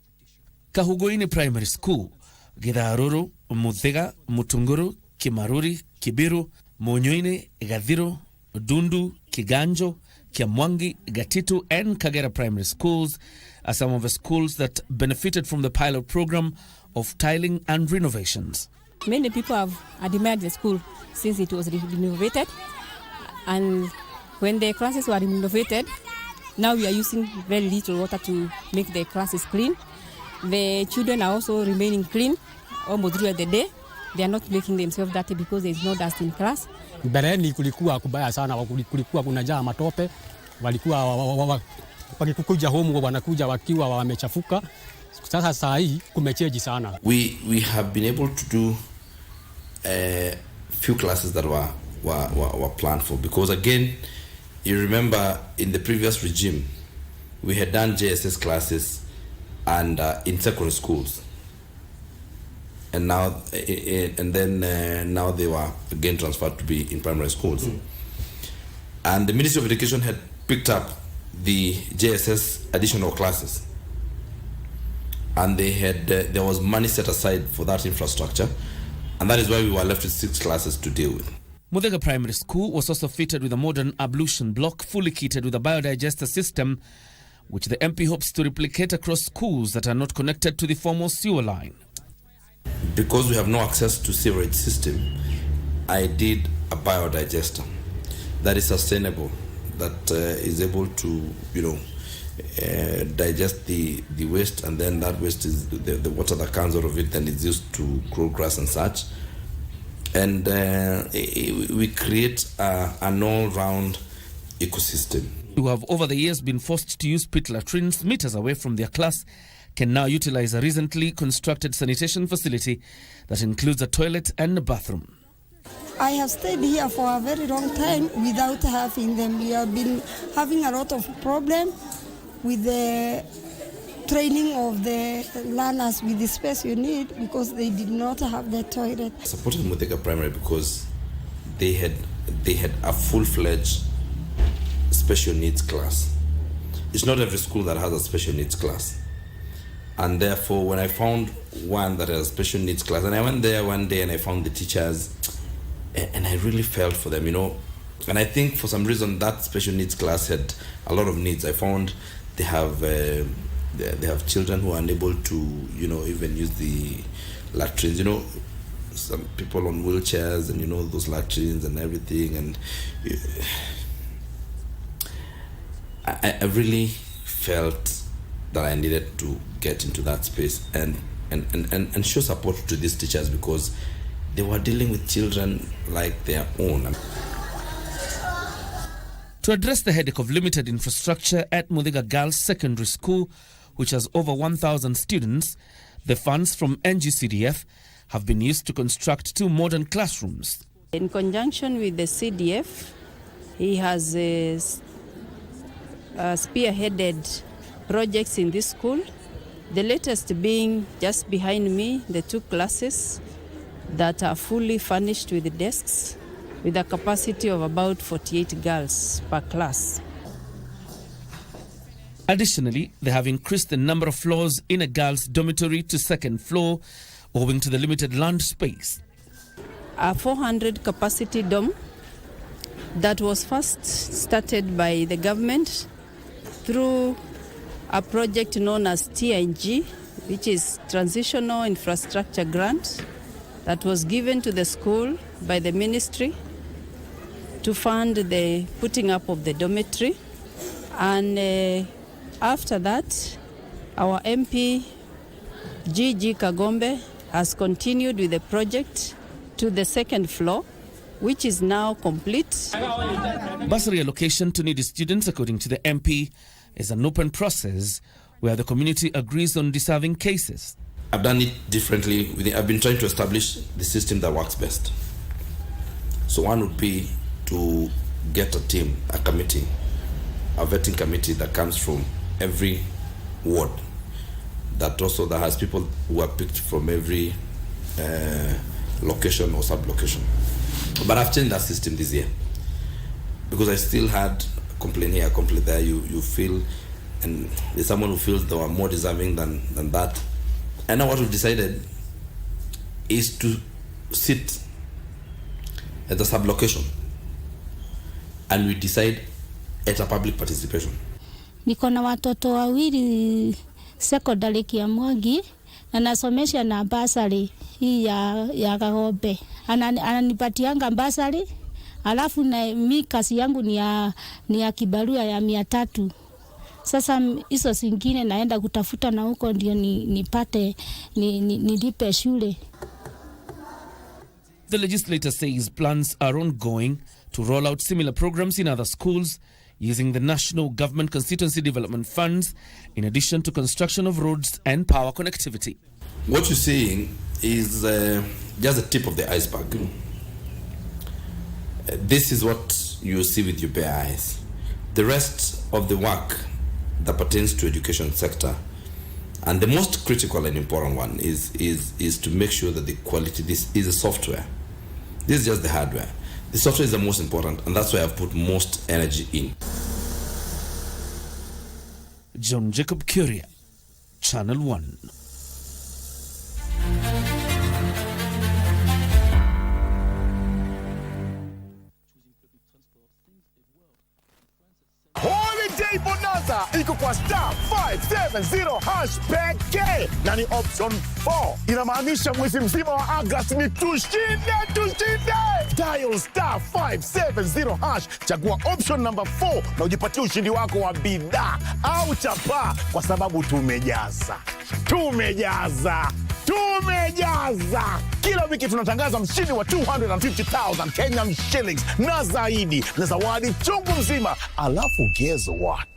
Kahugoini Primary School, Githaruru, Muthega, Mutunguru, Kimaruri, Kibiru, Monyoine, Gadhiro, Dundu, Kiganjo, Kiamwangi, Gatitu and Kagera Primary Schools are some of the schools that benefited from the pilot program of tiling and renovations. Many people have admired the school since it was renovated, and when the classes were renovated, now we are using very little water to make the classes clean. The children are also remaining clean almost throughout the day. They are not making themselves dirty because there is no dust in class. Mbeleni kulikuwa kubaya sana, kulikuwa kunajaa matope, walikuwa wakikuja home wanakuja wakiwa wamechafuka. Sasa saa hii kumecheji sana. We have been able to do a few classes that were planned for, because again, you remember in the previous regime we had done JSS classes and in secondary schools. And now, now they were again transferred to be in primary schools. And the Ministry of Education had picked up the JSS additional classes, and they had there was money set aside for that infrastructure, and that is why we were left with 6 classes to deal with. Muthega Primary School was also fitted with a modern ablution block, fully kitted with a biodigester system, which the MP hopes to replicate across schools that are not connected to the formal sewer line. Because we have no access to sewerage system, I did a biodigester that is sustainable, that is able to, digest the waste, and then that waste is the water that comes out of it, and is used to grow grass and such. And we create an all-round ecosystem. Who have over the years been forced to use pit latrines meters away from their class can now utilize a recently constructed sanitation facility that includes a toilet and a bathroom. I have stayed here for a very long time without having them. We have been having a lot of problem with the training of the learners with the special need because they did not have the toilet. I supported Muthega Primary because they had a full-fledged special needs class. It's not every school that has a special needs class. And therefore, when I found one that has a special needs class, and I went there one day and I found the teachers, and I really felt for them, And I think for some reason that special needs class had a lot of needs. I found they have children who are unable to, even use the latrines. Some people on wheelchairs and those latrines and everything. And I really felt that I needed to get into that space and show support to these teachers, because they were dealing with children like their own. To address the headache of limited infrastructure at Mudhiga Girls Secondary School, which has over 1,000 students, the funds from NGCDF have been used to construct 2 modern classrooms. In conjunction with the CDF, he has spearheaded projects in this school, the latest being just behind me, the 2 classes that are fully furnished with desks with a capacity of about 48 girls per class. Additionally, they have increased the number of floors in a girls' dormitory to 2nd floor, owing to the limited land space. A 400 capacity dorm that was first started by the government through a project known as TIG, which is Transitional Infrastructure Grant, that was given to the school by the ministry to fund the putting up of the dormitory. And after that, our MP, G.G. Kagombe, has continued with the project to the 2nd floor, which is now complete. Bursary allocation to needy students, according to the MP, is an open process where the community agrees on deserving cases. I've done it differently. I've been trying to establish the system that works best. So one would be to get a team, a committee, a vetting committee that comes from every ward, that has people who are picked from every location or sub-location. But I've changed that system this year because I still had complaint here, complaint there. You feel, and there's someone who feels they are more deserving than that. And now what we've decided is to sit at the sub-location and we decide at a public participation. Niko na watoto wawili secondary Kiamwangi na nasomesha na basari hii ya Kagombe. Ananipatianga basari, alafu na mi kazi yangu ni ya kibarua ya 300. Sasa hizo zingine naenda kutafuta na huko ndio nipate nilipe shule. The legislator says plans are ongoing to roll out similar programs in other schools using the National Government Constituency Development Funds, in addition to construction of roads and power connectivity. What you're seeing is just the tip of the iceberg. This is what you see with your bare eyes. The rest of the work that pertains to education sector, and the most critical and important one is to make sure that the quality, this is a software. This is just the hardware. The software is the most important, and that's why I've put most energy in. John Jacob Kioria, Channel 1. Holiday Bonanza iko kwa star 570 hash pekee na ni option 4. Inamaanisha mwezi mzima wa August ni tushinde. Dial star 570 hash, chagua option number 4 na ujipatie ushindi wako wa bidhaa au chapa, kwa sababu tumejaza. Kila wiki tunatangaza mshindi wa 250,000 Kenyan shillings na zaidi na zawadi chungu mzima. Alafu guess what?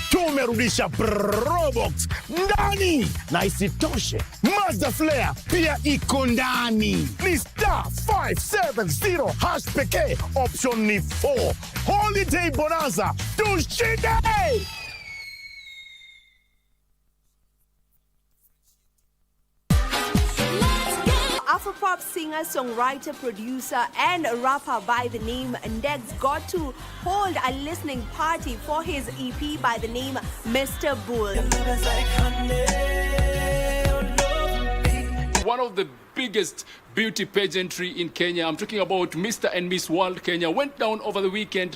Tumerudisha Probox ndani, na isitoshe Mazda Flare pia iko ndani. Ni star 570 hash pekee, option ni 4. Holiday Bonanza, tushinde! Afropop singer, songwriter, producer, and rapper by the name Ndex got to hold a listening party for his EP by the name Mr. Bull. One of the biggest beauty pageantry in Kenya, I'm talking about Mr. and Miss World Kenya, went down over the weekend.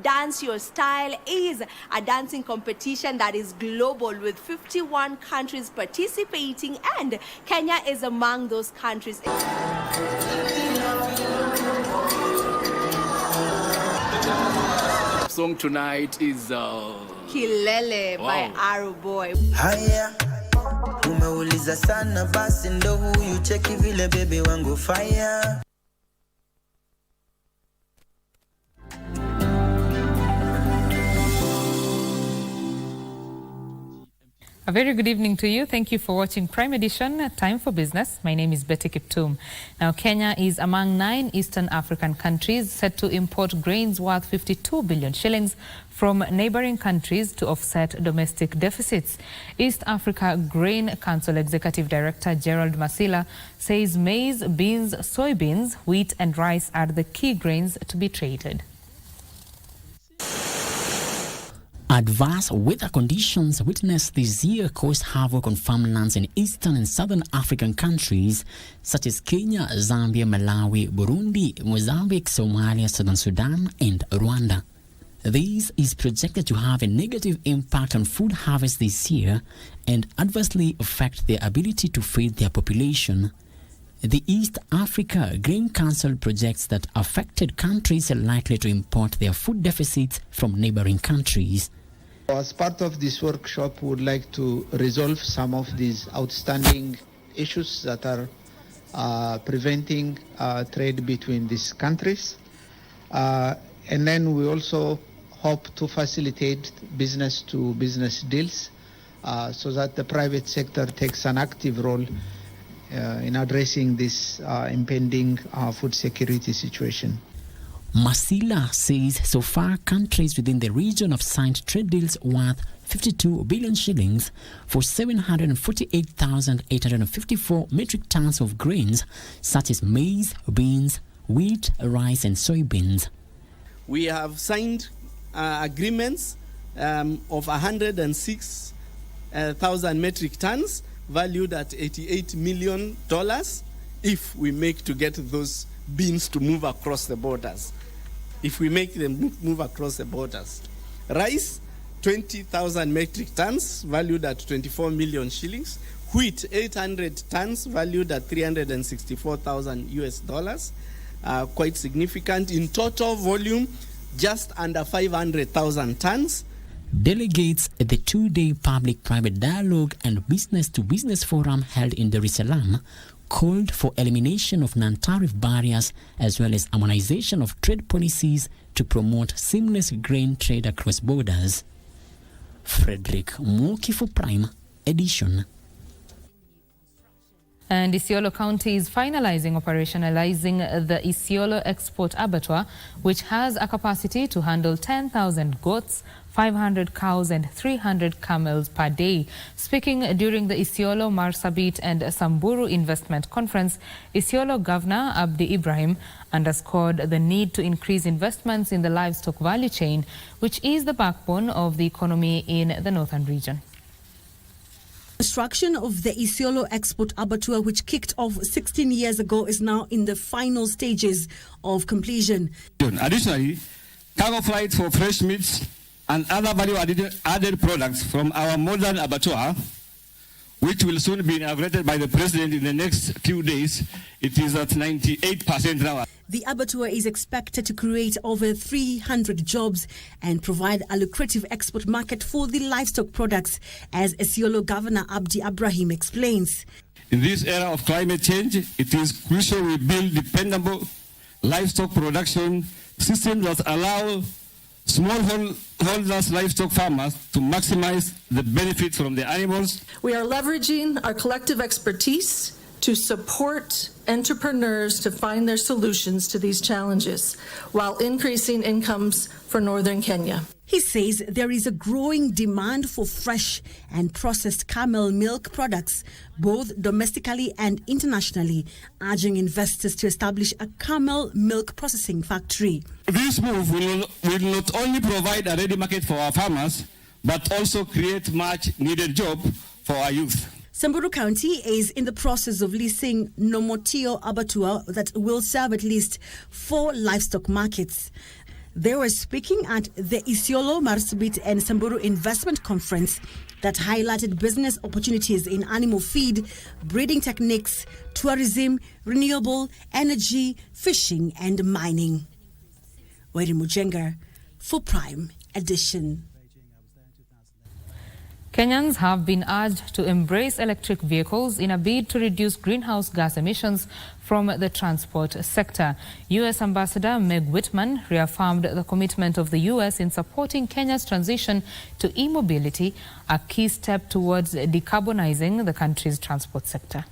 Dance Your Style is a dancing competition that is global with 51 countries participating, and Kenya is among those countries. Song tonight is Kilele by Arrow Boy. Haya, umeuliza sana basi ndo huyu cheki vile bebe wangu fire. A very good evening to you. Thank you for watching Prime Edition, Time for Business. My name is Betty Kiptum. Now, Kenya is among 9 Eastern African countries set to import grains worth 52 billion shillings from neighboring countries to offset domestic deficits. East Africa Grain Council Executive Director Gerald Masila says maize, beans, soybeans, wheat and rice are the key grains to be traded. Adverse weather conditions witnessed this year caused havoc on farmlands in eastern and southern African countries such as Kenya, Zambia, Malawi, Burundi, Mozambique, Somalia, Southern Sudan, and Rwanda. This is projected to have a negative impact on food harvest this year and adversely affect their ability to feed their population. The East Africa Grain Council projects that affected countries are likely to import their food deficits from neighboring countries. As part of this workshop, we would like to resolve some of these outstanding issues that are preventing trade between these countries. And then we also hope to facilitate business-to-business deals so that the private sector takes an active role in addressing this impending food security situation. Masila says so far countries within the region have signed trade deals worth 52 billion shillings for 748,854 metric tons of grains such as maize, beans, wheat, rice and soybeans. We have signed agreements of 106,000 metric tons valued at $88 million if we make to get those beans to move across the borders. If we make them move across the borders. Rice, 20,000 metric tons valued at 24 million shillings. Wheat, 800 tons valued at $364,000 quite significant. In total volume, just under 500,000 tons. Delegates at the 2-day public-private dialogue and business-to-business forum held in Dar es Salaam called for elimination of non-tariff barriers as well as harmonization of trade policies to promote seamless grain trade across borders. Frederick Mwoki for Prime Edition. And Isiolo County is finalizing operationalizing the Isiolo Export Abattoir, which has a capacity to handle 10,000 goats, 500 cows and 300 camels per day. Speaking during the Isiolo, Marsabit and Samburu Investment Conference, Isiolo Governor Abdi Ibrahim underscored the need to increase investments in the livestock value chain, which is the backbone of the economy in the northern region. Construction of the Isiolo Export Abattoir, which kicked off 16 years ago, is now in the final stages of completion. Additionally, cargo flights for fresh meats and other value-added products from our modern abattoir, which will soon be inaugurated by the President in the next few days, it is at 98% now. The abattoir is expected to create over 300 jobs and provide a lucrative export market for the livestock products, as Isiolo Governor Abdi Ibrahim explains. In this era of climate change, it is crucial we build dependable livestock production systems that allow smallholders livestock farmers to maximize the benefit from the animals. We are leveraging our collective expertise to support entrepreneurs to find their solutions to these challenges while increasing incomes for northern Kenya. He says there is a growing demand for fresh and processed camel milk products, both domestically and internationally, urging investors to establish a camel milk processing factory. This move will not only provide a ready market for our farmers, but also create much needed job for our youth. Samburu County is in the process of leasing Nomotio Abattoir that will serve at least 4 livestock markets. They were speaking at the Isiolo, Marsabit and Samburu Investment Conference that highlighted business opportunities in animal feed, breeding techniques, tourism, renewable energy, fishing and mining. Weri Mujenga for Prime Edition. Kenyans have been urged to embrace electric vehicles in a bid to reduce greenhouse gas emissions from the transport sector. U.S. Ambassador Meg Whitman reaffirmed the commitment of the U.S. in supporting Kenya's transition to e-mobility, a key step towards decarbonizing the country's transport sector.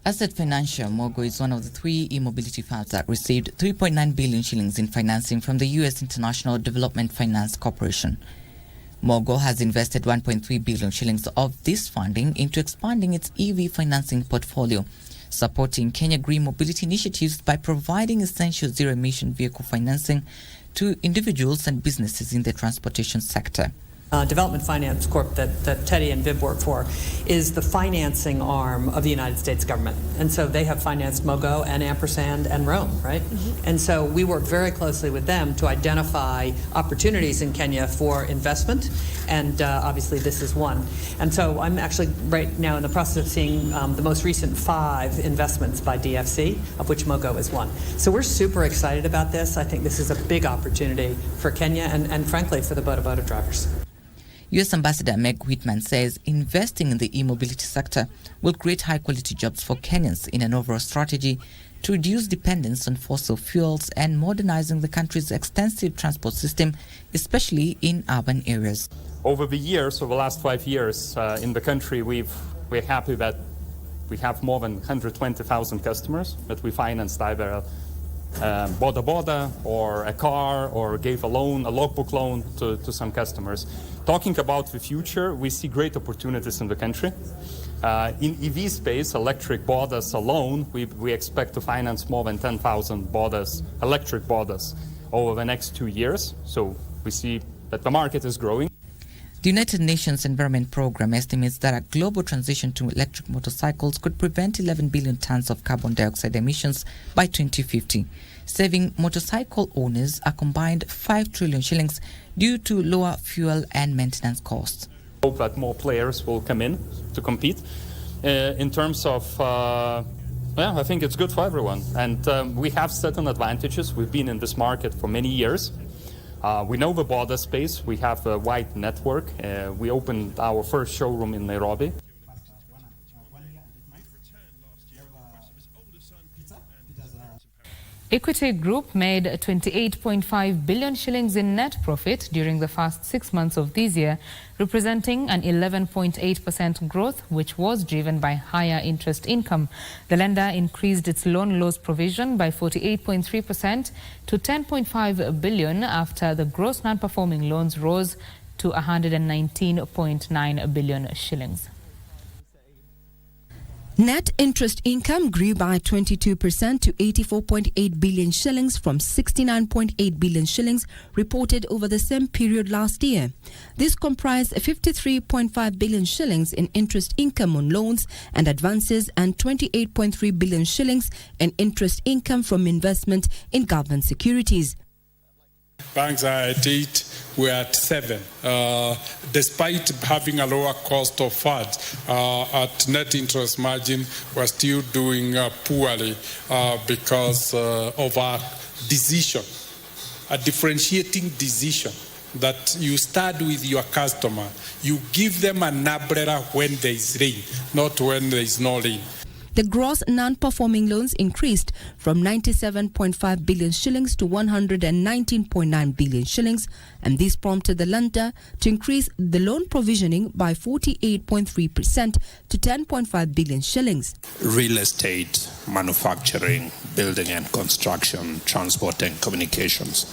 Asset Financial, Mogo is one of the 3 e-mobility funds that received 3.9 billion shillings in financing from the U.S. International Development Finance Corporation. Mogo has invested 1.3 billion shillings of this funding into expanding its EV financing portfolio, supporting Kenya green mobility initiatives by providing essential zero-emission vehicle financing to individuals and businesses in the transportation sector. Development Finance Corp that Teddy and Viv work for is the financing arm of the United States government. And so they have financed Mogo and Ampersand and Rome, right? Mm-hmm. And so we work very closely with them to identify opportunities in Kenya for investment. And obviously this is one. And so I'm actually right now in the process of seeing the most recent 5 investments by DFC, of which Mogo is one. So we're super excited about this. I think this is a big opportunity for Kenya and frankly for the boda drivers. U.S. Ambassador Meg Whitman says investing in the e-mobility sector will create high-quality jobs for Kenyans in an overall strategy to reduce dependence on fossil fuels and modernizing the country's extensive transport system, especially in urban areas. Over the years, over the last 5 years in the country, we're happy that we have more than 120,000 customers that we financed either boda or a car or gave a loan, a logbook loan to some customers. Talking about the future, we see great opportunities in the country. In EV space, electric bodas alone, we expect to finance more than 10,000 bodas, electric bodas, over the next 2 years. So we see that the market is growing. The United Nations Environment Programme estimates that a global transition to electric motorcycles could prevent 11 billion tons of carbon dioxide emissions by 2050, saving motorcycle owners a combined 5 trillion shillings due to lower fuel and maintenance costs. I hope that more players will come in to compete. In terms of, I think it's good for everyone. And we have certain advantages. We've been in this market for many years. We know the border space. We have a wide network. We opened our first showroom in Nairobi. Equity Group made 28.5 billion shillings in net profit during the first 6 months of this year, representing an 11.8% growth, which was driven by higher interest income. The lender increased its loan loss provision by 48.3% to 10.5 billion after the gross non-performing loans rose to 119.9 billion shillings. Net interest income grew by 22% to 84.8 billion shillings from 69.8 billion shillings reported over the same period last year. This comprised 53.5 billion shillings in interest income on loans and advances and 28.3 billion shillings in interest income from investment in government securities. Banks are at 8, we're at 7. Despite having a lower cost of funds, at net interest margin, we're still doing poorly because of our decision, a differentiating decision that you start with your customer. You give them an umbrella when there is rain, not when there is no rain. The gross non-performing loans increased from 97.5 billion shillings to 119.9 billion shillings, and this prompted the lender to increase the loan provisioning by 48.3% to 10.5 billion shillings. Real estate, manufacturing, building and construction, transport and communications.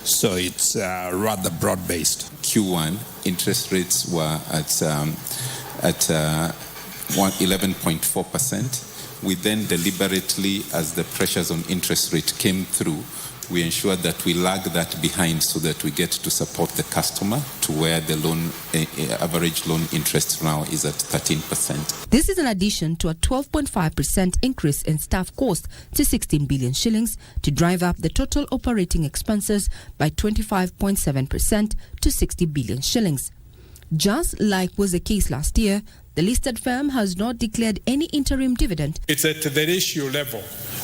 So it's rather broad-based. Q1 interest rates were at 11.4%. We then deliberately, as the pressures on interest rate came through, we ensured that we lag that behind so that we get to support the customer to where the average loan interest now is at 13%. This is in addition to a 12.5% increase in staff costs to 16 billion shillings to drive up the total operating expenses by 25.7% to 60 billion shillings. Just like was the case last year, the listed firm has not declared any interim dividend. It's at the ratio level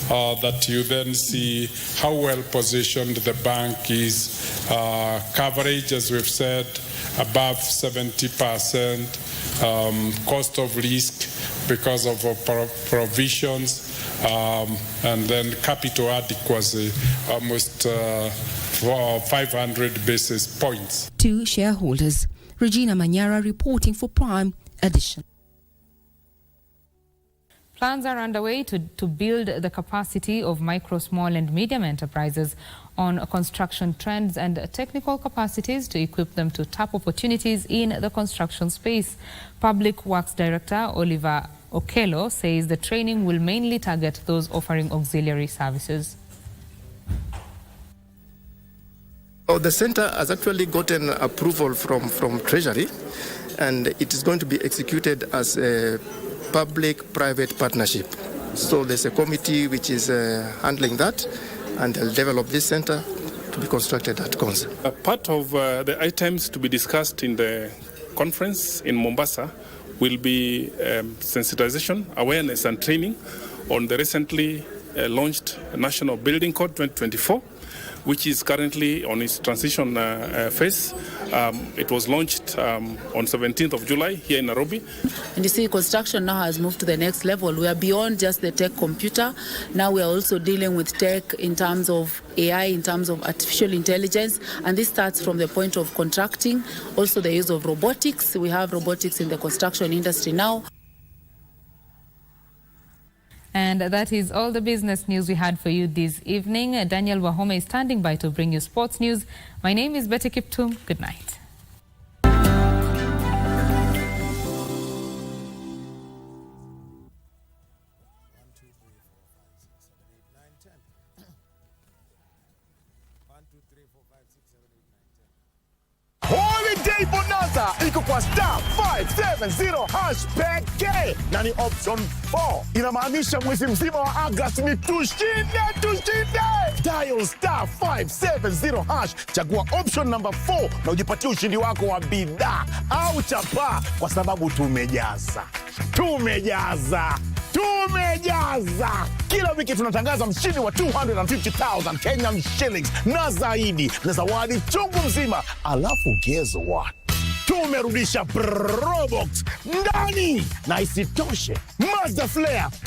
that you then see how well positioned the bank is. Coverage, as we've said, above 70%. Cost of risk because of provisions. And then capital adequacy, almost 500 basis points. To shareholders. Regina Manyara reporting for Prime Edition. Plans are underway to build the capacity of micro, small and medium enterprises on construction trends and technical capacities to equip them to tap opportunities in the construction space. Public Works Director Oliver Okello says the training will mainly target those offering auxiliary services. The center has actually gotten approval from Treasury, and it is going to be executed as a public-private partnership. So there's a committee which is handling that, and they'll develop this center to be constructed at Konza. Part of the items to be discussed in the conference in Mombasa will be sensitization, awareness and training on the recently launched National Building Code 2024, which is currently on its transition phase. It was launched on 17th of July here in Nairobi. And you see, construction now has moved to the next level. We are beyond just the tech computer. Now we are also dealing with tech in terms of AI, in terms of artificial intelligence. And this starts from the point of contracting, also the use of robotics. We have robotics in the construction industry now. And that is all the business news we had for you this evening. Daniel Wahome is standing by to bring you sports news. My name is Betty Kiptum. Good night. Holiday Bonanza iko kwa star 570 hash pekee na ni option 4. Inamaanisha mwezi mzima wa Agosti ni tushinde. Dial star 570 hash, chagua option number 4 na ujipatie ushindi wako wa bidhaa au chapa, kwa sababu tumejaza. Kila wiki tunatangaza mshindi wa 250,000 Kenyan shillings na zaidi, na zawadi chungu mzima. Alafu guess what? Tumerudisha Probox ndani, na isitoshe Mazda Flare